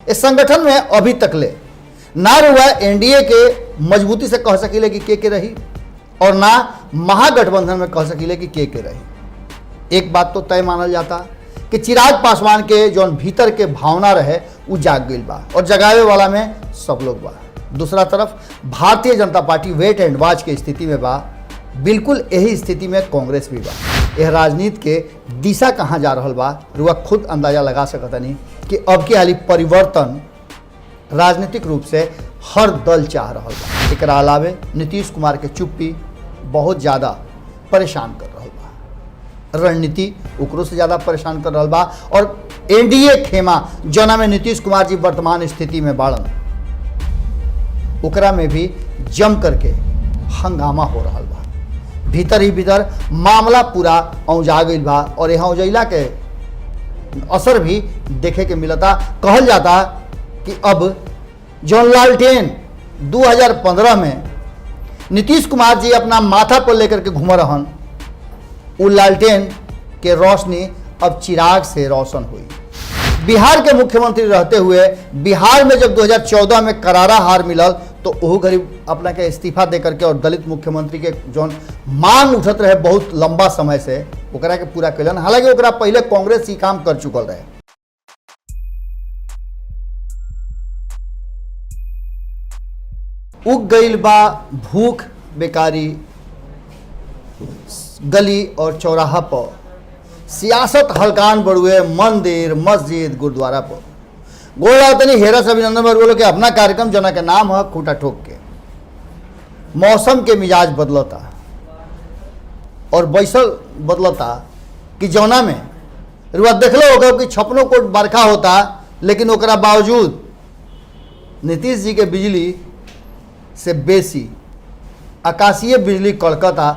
इस संगठन में अभी तकले ना रुआ एनडीए के मजबूती से कह सकीले कि के रही और ना महागठबंधन में कह सकीले कि के रही। एक बात तो तय मानल जाता कि चिराग पासवान के जो भीतर के भावना रहे वो जाग गई बा और जगावे वाला में सब लोग बा। दूसरा तरफ Bharatiya Janata party wait and watch के स्थिति में बा। बिल्कुल यही स्थिति में कांग्रेस भी बा। यह राजनीति के दिशा कहाँ जा रहा बा रुआ खुद अंदाजा लगा सकता नहीं कि अब की हाली परिवर्तन राजनीतिक रूप से हर दल चाह रहा बा। एक अलावे नीतीश कुमार के चुप्पी बहुत ज़्यादा परेशान कर रहा बा। रणनीति ओकरो से ज़्यादा परेशान कर रहा बा और एनडीए खेमा जना में नीतीश कुमार जी वर्तमान स्थिति में बाड़न ओकरा में भी जम करके हंगामा हो रहा बा। भीतर ही भीतर मामला पूरा औंजा गई बा और यहाँ औजैला के असर भी देखे के मिलता। कहल जाता कि अब जॉन लालटेन 2015 में नीतीश कुमार जी अपना माथा पर लेकर के घूम रहन, वो लालटेन के रोशनी अब चिराग से रोशन हुई। बिहार के मुख्यमंत्री रहते हुए बिहार में जब 2014 में करारा हार मिलल तो वह गरीब अपना के इस्तीफा दे करके और दलित मुख्यमंत्री के जौन मांग उठत रहे बहुत लंबा समय से ओकरा के पूरा कैलन। हालांकि ओकरा पहले कांग्रेस ही काम कर चुकल रहे। उग गईल बा भूख बेकारी गली और चौराहा पर, सियासत हलकान बड़ुए मंदिर मस्जिद गुरुद्वारा पर। गोला तनी हेरा से अभिनंदन बोलो कि अपना कार्यक्रम जना के नाम है खूटा ठोक के। मौसम के मिजाज बदलता और बैसल बदलता कि जौना में रुआ देखलो होगा कि 56 कोट बरखा होता लेकिन ओकरा बावजूद नीतीश जी के बिजली से बेसी आकाशीय बिजली कड़कता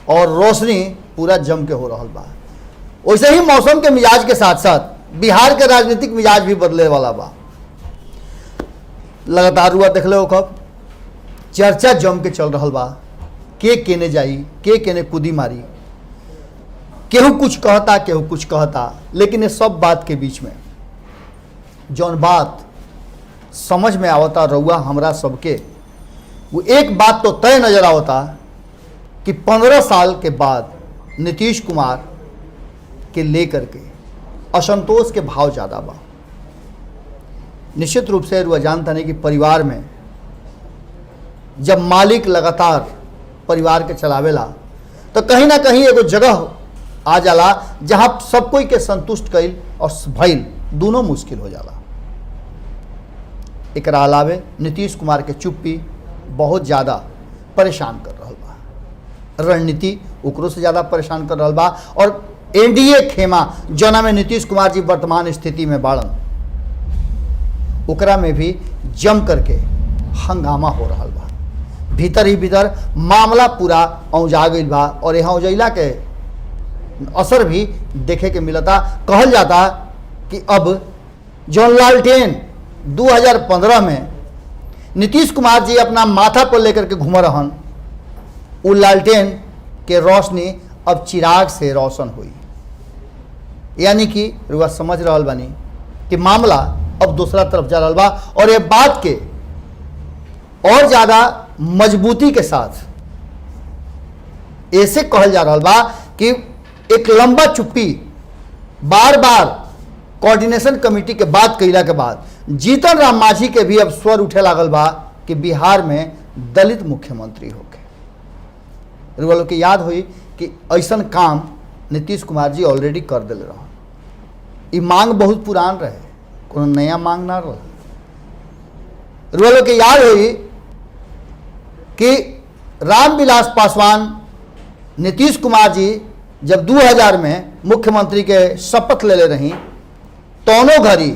और रोशनी पूरा जम के हो रहा बा। वैसे ही मौसम के मिजाज के साथ साथ बिहार के राजनीतिक मिजाज भी बदले वाला बा। लगातार हुआ देख लो कब चर्चा जम के चल रहा बा। के केने जाई के केने कूदी मारी, केहू कुछ कहता केहू कुछ कहता, लेकिन ये सब बात के बीच में जौन बात समझ में आवता रउआ हमरा सबके वो एक बात तो तय नजर आवता कि 15 साल के बाद नीतीश कुमार के लेकर के असंतोष के भाव ज़्यादा बा। निश्चित रूप से रुआ जानता नहीं कि परिवार में जब मालिक लगातार परिवार के चलावेला तो कहीं ना कहीं एगो जगह आ जाला जहां सब कोई के संतुष्ट कईल और भइल दोनों मुश्किल हो जाला। एक अलावे नीतीश कुमार के चुप्पी बहुत ज़्यादा परेशान कर रहा बा। रणनीति ओकरो से ज़्यादा परेशान कर रहा बा और एनडीए खेमा जना में नीतीश कुमार जी वर्तमान स्थिति में बाड़न ओकरा में भी जम करके हंगामा हो रहा बा। भीतर ही भीतर मामला पूरा औंजा गई बा और यहाँ औजैला के असर भी देखे के मिलता। कहल जाता कि अब जॉन लालटेन 2015 में नीतीश कुमार जी अपना माथा पर लेकर के घूम रहन, वो लालटेन के रोशनी अब चिराग से रोशन हुई। यानी कि रुआ समझ रहा बानी कि मामला अब दूसरा तरफ जा रहा बा और ये बात के और ज़्यादा मजबूती के साथ ऐसे कहल जा रहा बा कि एक लंबा चुप्पी बार बार कोऑर्डिनेशन कमेटी के बात कैला के बाद जीतन राम मांझी के भी अब स्वर उठे लागल बा कि बिहार में दलित मुख्यमंत्री होके। रुआ लोग के याद हुई कि ऐसा काम नीतीश कुमार जी ऑलरेडी कर दिल रहा। ये मांग बहुत पुरान रहे, कोनो नया मांग ना रहा। रुआ लोग के याद हुई कि रामविलास पासवान नीतीश कुमार जी जब 2000 में मुख्यमंत्री के शपथ ले रही तोनों घड़ी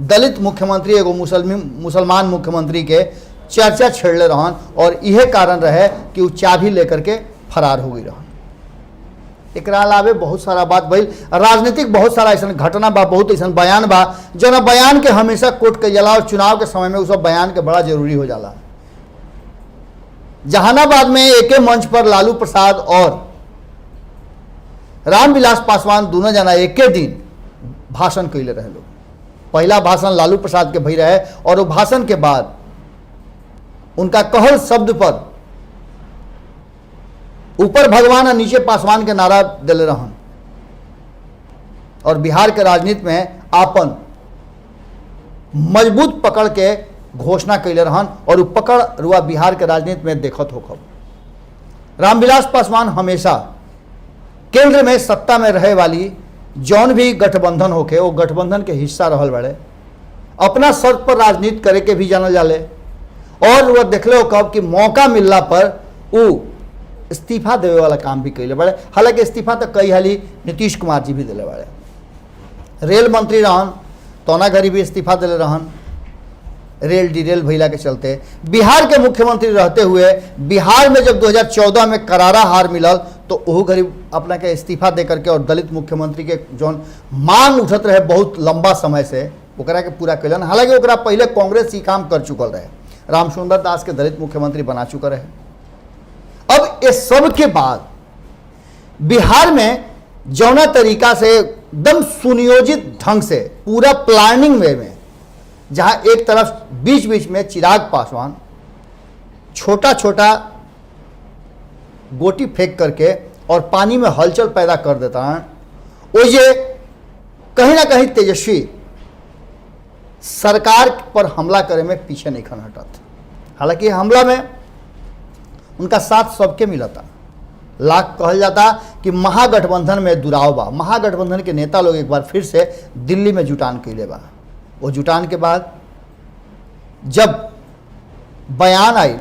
दलित मुख्यमंत्री एगो मुसलमान मुख्यमंत्री के चर्चा छेड़ले रहन और यह कारण रहे कि वो चाबी लेकर के फरार हो गई रहन। एक अलावे बहुत सारा बात भइल, राजनीतिक बहुत सारा ऐसा घटना बा, बहुत ऐसा बयान बा जो बयान के हमेशा कोट के जाला और चुनाव के समय में उस बयान के बड़ा जरूरी हो जाला। जहानाबाद में एक मंच पर लालू प्रसाद और रामविलास पासवान दोनों जना एक दिन भाषण कैले रहे लोग। पहला भाषण लालू प्रसाद के भई रहे और वो भाषण के बाद उनका कहल शब्द पर ऊपर भगवान और नीचे पासवान के नारा दिले रहन और बिहार के राजनीति में आपन मजबूत पकड़ के घोषणा कैले रहन और वो पकड़ रुआ बिहार के राजनीति में देखत होखब। रामविलास पासवान हमेशा केंद्र में सत्ता में रहे वाली जौन भी गठबंधन होके वो गठबंधन के हिस्सा रहल बड़े, अपना शर्त पर राजनीति करे के भी जानल जाले और वह देखले हो कब कि मौका मिलला पर वो इस्तीफा देवे वाला काम भी कैले बड़े। हालांकि इस्तीफा तो कई हाली नीतीश कुमार जी भी दिले बड़े। रेल मंत्री रहन तोना घरी भी इस्तीफा दिले रहन रेल डिरेल भैला के चलते। बिहार के मुख्यमंत्री रहते हुए बिहार में जब 2014 में करारा हार मिलल तो ओहू घरी अपना के इस्तीफा दे करके और दलित मुख्यमंत्री के जौन मांग उठत रहे बहुत लंबा समय से ओकरा के पूरा कैलन। हालांकि ओकरा पहले कांग्रेस ही काम कर चुकल रहे, रामसुंदर दास के दलित मुख्यमंत्री बना चुका रहे। अब इस सब के बाद बिहार में जौना तरीका से एकदम सुनियोजित ढंग से पूरा प्लानिंग वे में, जहां एक तरफ बीच बीच में चिराग पासवान छोटा छोटा गोटी फेंक करके और पानी में हलचल पैदा कर देता है, वो ये कहीं ना कहीं तेजस्वी सरकार पर हमला करे में पीछे नहीं खन हटत। हालांकि हमला में उनका साथ सबके मिला था। लाख कहल जाता कि महागठबंधन में दुराव बा। महागठबंधन के नेता लोग एक बार फिर से दिल्ली में जुटान कैले बा। वो जुटान के बाद जब बयान आई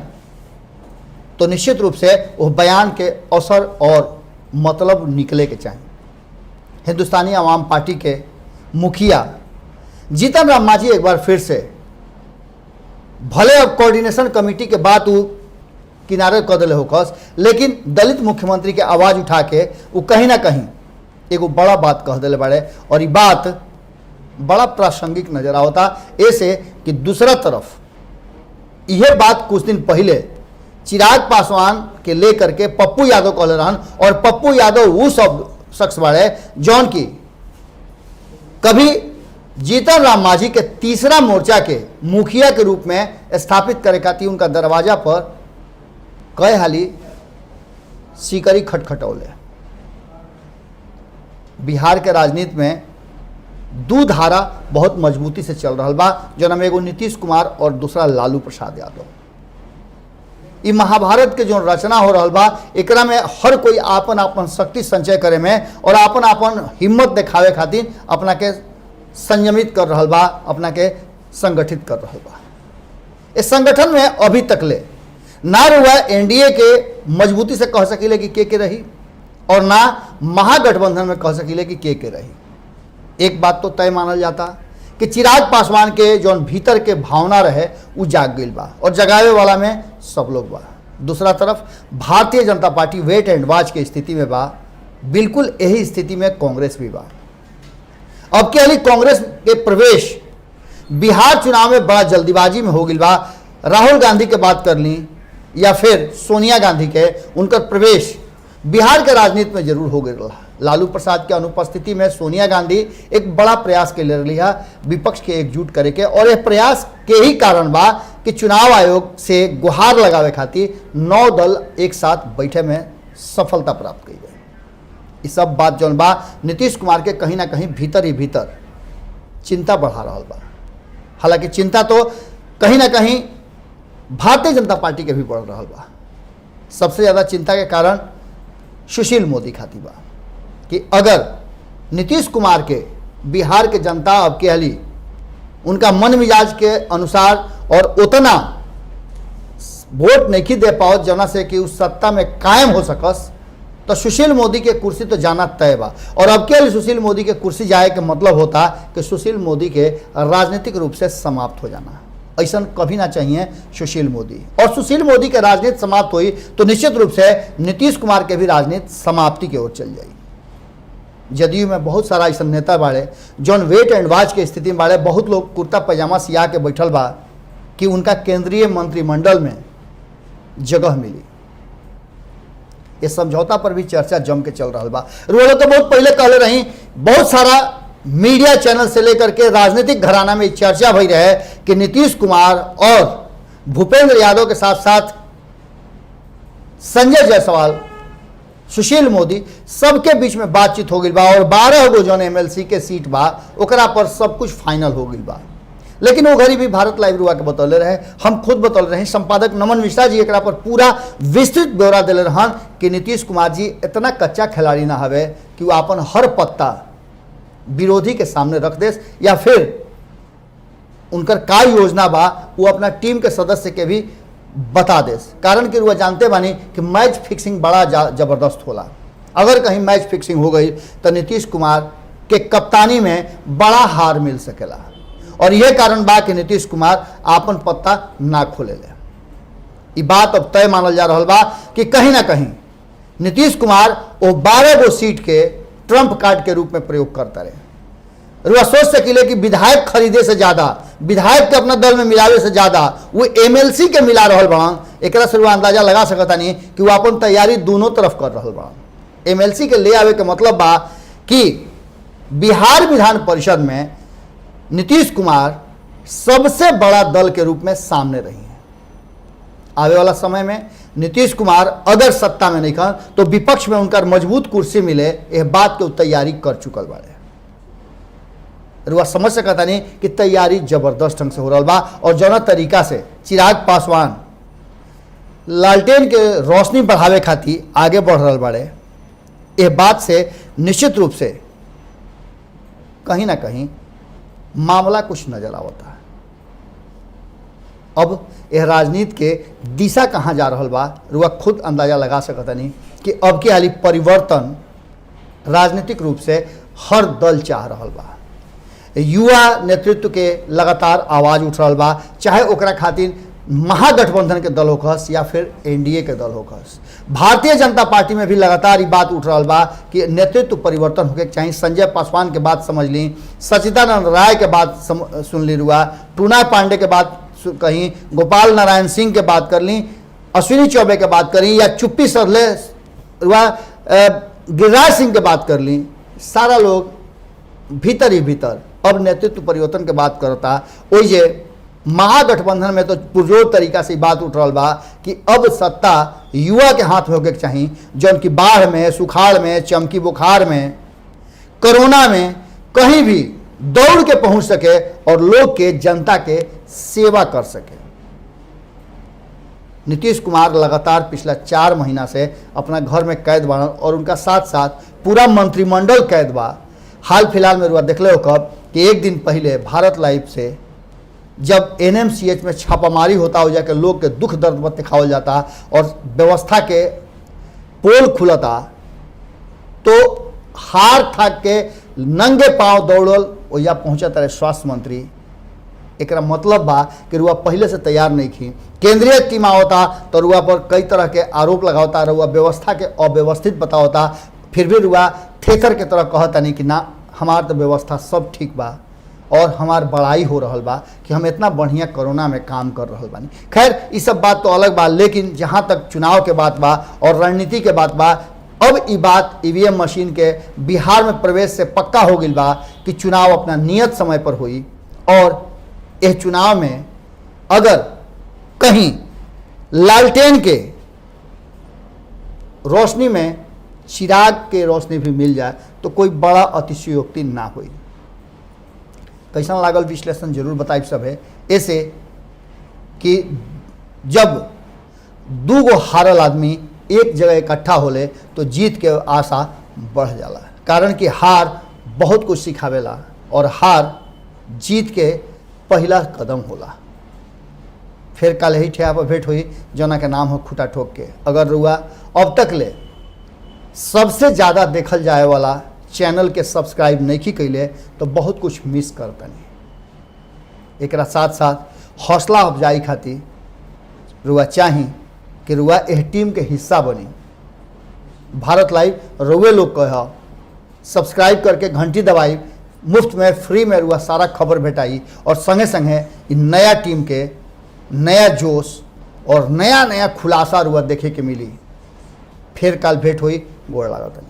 तो निश्चित रूप से वो बयान के असर और मतलब निकले के चाहिए। हिंदुस्तानी आवाम पार्टी के मुखिया जीतन राम मांझी एक बार फिर से भले अब कोऑर्डिनेशन कमेटी के बाद वो किनारे कर दिले होकस, लेकिन दलित मुख्यमंत्री के आवाज़ उठा के वो कहीं ना कहीं एगो बड़ा बात कह दिले बड़े और ये बात बड़ा प्रासंगिक नजर आवता। ऐसे कि दूसरा तरफ यह बात कुछ दिन पहले चिराग पासवान के लेकर के पप्पू यादव कहले रहन और पप्पू यादव वो सब शख्स बड़े जौन की कभी जीतन राम मांझी के तीसरा मोर्चा के मुखिया के रूप में स्थापित करे खातिर उनका दरवाजा पर कई हाली सीकरी खटखटौले। बिहार के राजनीति में दू धारा बहुत मजबूती से चल रहा बा, जो एगो नीतीश कुमार और दूसरा लालू प्रसाद यादव। ये महाभारत के जो रचना हो रहा बा एकरा में हर कोई आपन आपन शक्ति संचय करे में और आपन आपन हिम्मत दिखावे खातिर अपना के संयमित कर रहा बा, अपना के संगठित कर रहा बा। इस संगठन में अभी तकले ना रुआ एनडीए के मजबूती से कह सकीले कि के रही और ना महागठबंधन में कह सकीले कि के रही। एक बात तो तय मानल जाता कि चिराग पासवान के जो भीतर के भावना रहे वो जाग गई बा और जगावे वाला में सब लोग बा। दूसरा तरफ Bharatiya Janata party wait and watch की स्थिति में बा। बिल्कुल यही स्थिति में कांग्रेस भी बा। अब के अली कांग्रेस के प्रवेश बिहार चुनाव में बड़ा जल्दीबाजी में हो गई बा। राहुल गांधी के बात कर ली या फिर सोनिया गांधी के, उनका प्रवेश बिहार के राजनीति में जरूर हो गई। लालू प्रसाद के अनुपस्थिति में सोनिया गांधी एक बड़ा प्रयास के ले रही है विपक्ष के एकजुट करे के और यह प्रयास के ही कारण बा कि चुनाव आयोग से गुहार लगावे खातिर 9 दल एक साथ बैठे में सफलता प्राप्त की गई। ये सब बात जौन बा नीतीश कुमार के कहीं ना कहीं भीतर ही भीतर चिंता बढ़ा रहा बा। हालांकि चिंता तो कहीं ना कहीं भारतीय जनता पार्टी के भी बढ़ रहा बा। सबसे ज़्यादा चिंता के कारण सुशील मोदी खातिर बा कि अगर नीतीश कुमार के बिहार के जनता अब के हाली उनका मन मिजाज के अनुसार और उतना वोट नहीं दे पाओ जना से कि उस सत्ता में कायम हो सकस, तो सुशील मोदी के कुर्सी तो जाना तय बा। और अब के सुशील मोदी के कुर्सी जाए के मतलब होता कि सुशील मोदी के राजनीतिक रूप से समाप्त हो जाना। ऐसा कभी ना चाहिए सुशील मोदी। और सुशील मोदी के राजनीति समाप्त हुई तो निश्चित रूप से नीतीश कुमार के भी राजनीति समाप्ति की ओर चल जाएगी। जदयू में बहुत सारा ऐसा नेता बाड़े जौन वेट एंड वॉच के स्थिति में बाड़े। बहुत लोग कुर्ता पैजामा सिया के बैठल बा कि उनका केंद्रीय मंत्रिमंडल में जगह मिली। ये समझौता पर भी चर्चा जम के चल रहा बा। रोलो तो बहुत पहले कहले रही बहुत सारा मीडिया चैनल से लेकर के राजनीतिक घराना में चर्चा भई रहे कि नीतीश कुमार और भूपेंद्र यादव के साथ साथ संजय जायसवाल, सुशील मोदी सबके बीच में बातचीत हो गई बा और 12 गो जौन एमएलसी के सीट बा ओकरा पर सब कुछ फाइनल हो गई बा। लेकिन वो घड़ी भी भारत लाइव रुआ के बतौले रहे, हम खुद बतौले रहे, संपादक नमन मिश्रा जी एकरा पर पूरा विस्तृत ब्यौरा दिले रहन कि नीतीश कुमार जी इतना कच्चा खिलाड़ी ना हवे कि वो अपन हर पत्ता विरोधी के सामने रख देस या फिर उनकर का योजना बा वो अपना टीम के सदस्य के भी बता देस। कारण कि वो जानते बानी कि मैच फिक्सिंग बड़ा जबरदस्त होला। अगर कहीं मैच फिक्सिंग हो गई तो नीतीश कुमार के कप्तानी में बड़ा हार मिल सकेला और यह कारण बा कि नीतीश कुमार आपन पत्ता ना खोले ले। ये बात अब तय मानल जा रहा बा कि कहीं ना कहीं नीतीश कुमार वो 12 गो सीट के ट्रम्प कार्ड के रूप में प्रयोग करता रहे। रुआ सोच सकिले कि विधायक खरीदे से ज्यादा, विधायक के अपना दल में मिलावे से ज्यादा वो एमएलसी के मिला रहल बड़न। एकरा से रुआ अंदाजा लगा सकता नहीं कि वो अपन तैयारी दोनों तरफ कर रहल बड़न। एमएलसी के ले आवे के मतलब बा कि बिहार विधान परिषद में नीतीश कुमार सबसे बड़ा दल के रूप में सामने रही हैं। आवे वाला समय में नीतीश कुमार अगर सत्ता में नहीं खन तो विपक्ष में उनका मजबूत कुर्सी मिले, यह बात के तैयारी कर चुकल बाड़े। रुआ समझ सकता नहीं कि तैयारी जबरदस्त ढंग से हो रहा बा और जौना तरीका से चिराग पासवान लालटेन के रोशनी बढ़ावे खातिर आगे बढ़ रहा बाड़े, यह बात से निश्चित रूप से कहीं ना कहीं मामला कुछ नजर आवता है। अब यह राजनीति के दिशा कहाँ जा रहा बा रुआ खुद अंदाजा लगा सकता नहीं कि अब की हाली परिवर्तन राजनीतिक रूप से हर दल चाह रहा बा। युवा नेतृत्व के लगातार आवाज उठ रहा बा, चाहे ओकरा खातिर महागठबंधन के दल होखस या फिर एनडीए के दल होखस। भारतीय जनता पार्टी में भी लगातार ये बात उठ रहा बा कि नेतृत्व परिवर्तन होके चाहिए। संजय पासवान के बात समझ ली, सचिदानंद राय के बात सुन ली रुआ, टूना पांडे के बात कहीं, गोपाल नारायण सिंह के बात कर ली, अश्विनी चौबे के बात करी या चुप्पी सरले रुआ गिरिराज सिंह के बात कर ली। सारा लोग भीतर ही भीतर अब नेतृत्व परिवर्तन के बात करता। वही जे महागठबंधन में तो पुरजोर तरीका से बात उठ रहा बा कि अब सत्ता युवा के हाथ में होके चाहिए, जौन की बाढ़ में, सुखाड़ में, चमकी बुखार में, कोरोना में कहीं भी दौड़ के पहुंच सके और लोग के, जनता के सेवा कर सके। नीतीश कुमार लगातार पिछला 4 महीना से अपना घर में कैद बा और उनका साथ साथ पूरा मंत्रिमंडल कैद बा। हाल फिलहाल में रुआ देखले हो कब कि एक दिन पहले भारत लाइव से जब एनएमसीएच में छापामारी होता हो जाके लोग के दुख दर्द मत दिखावल जाता और व्यवस्था के पोल खुलता तो हार थाक के नंगे पांव दौड़ल ओया पहुंचत रहे स्वास्थ्य मंत्री। एकरा मतलब बा कि रुआ पहले से तैयार नहीं थी। केंद्रीय टीम आवता तो रुआ पर कई तरह के आरोप लगावता, रुआ व्यवस्था के अव्यवस्थित बतावता, फिर भी रुआ ठेकर के तरह कहता नहीं कि ना हमार तो व्यवस्था सब ठीक बा और हमार बड़ाई हो रहा बा कि हम इतना बढ़िया कोरोना में काम कर रहा बानी। खैर ये सब बात तो अलग बा, लेकिन जहाँ तक चुनाव के बात बा और रणनीति के बात बा, अब ये बात ईवीएम मशीन के बिहार में प्रवेश से पक्का हो गई बा कि चुनाव अपना नियत समय पर हुई और यह चुनाव में अगर कहीं लालटेन के रोशनी में चिराग के रोशनी भी मिल जाए तो कोई बड़ा अतिशयोक्ति ना हुई। कैसा लागल विश्लेषण जरूर बताइए सब है। ऐसे कि जब 2 गो हारल आदमी एक जगह इकट्ठा होले तो जीत के आशा बढ़ जाला। कारण कि हार बहुत कुछ सिखावेला और हार जीत के पहला कदम होला। फिर कल ही ठेहा पर भेंट हुई जना के नाम हो खुटा ठोक के। अगर रुआ अब तक ले सबसे ज़्यादा देखल जाए वाला चैनल के सब्सक्राइब नहीं कैले तो बहुत कुछ मिस करता नहीं। एक साथ साथ हौसला अफजाई खातिर रुआ चाही कि रुआ एह टीम के हिस्सा बनी। भारत लाइव रुए लोग कह सब्सक्राइब करके घंटी दबाई, मुफ्त में फ्री में रुआ सारा खबर भेटाई और संगे संगे नया टीम के नया जोश और नया नया खुलासा रुआ देखे के मिली। फिर कल भेंट हुई, गोड़ लागत।